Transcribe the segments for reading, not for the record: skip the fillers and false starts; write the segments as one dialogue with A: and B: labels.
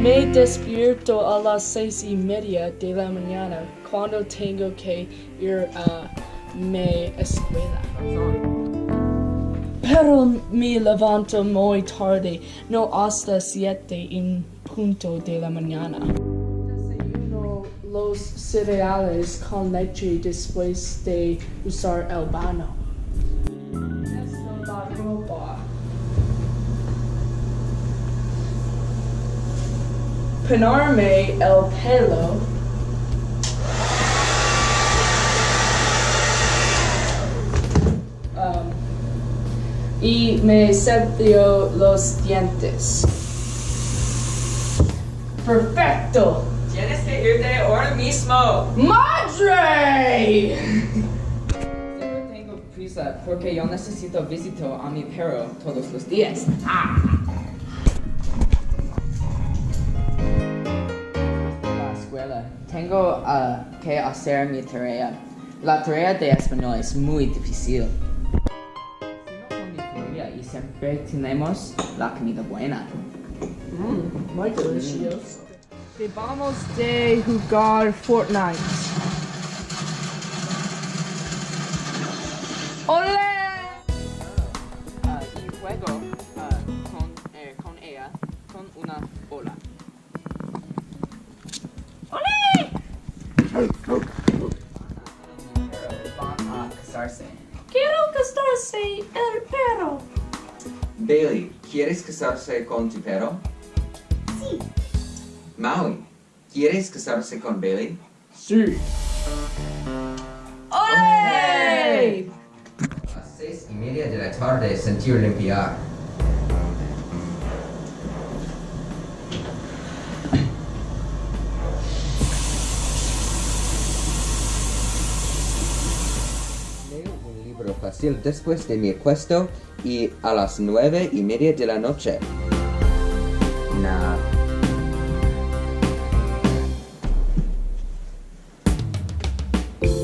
A: Me despierto a las 6:30 de la mañana cuando tengo que ir a mi escuela. Pero me levanto muy tarde, no hasta 7 en punto de la mañana. Desayuno los cereales con leche después de usar el baño. Esto la ropa. Peinarme el pelo. Y me cepillo los dientes. ¡Perfecto!
B: Tienes que irte ahora mismo.
A: ¡Madre!
B: Tengo prisa porque yo necesito visitar a mi perro todos los días. La escuela. Tengo que hacer mi tarea. La tarea de español es muy difícil. Con mi familia y siempre tenemos la comida buena.
A: Muy delicioso. Vamos de jugar Fortnite. ¡Olé!
B: Y juego con ella con una bola.
A: ¡Olé!
B: Van a casarse.
A: Quiero casarse el perro.
C: Bailey, ¿quieres casarse con tu perro?
A: Sí.
C: Maui, ¿quieres casarse con Bailey?
A: Sí. ¡Olé!
D: A las 6:30 de la tarde sentir limpiar. Leo un libro fácil después de mi acuesto y a las 9:30 de la noche. Nah.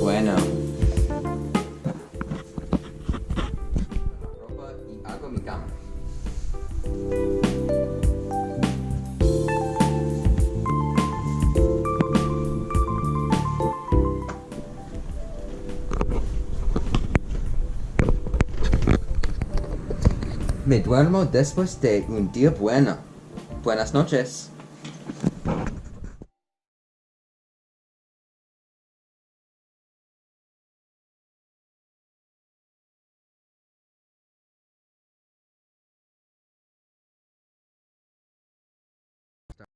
D: Bueno. Ropa y hago mi cama. Me duermo después de un día bueno. Buenas noches.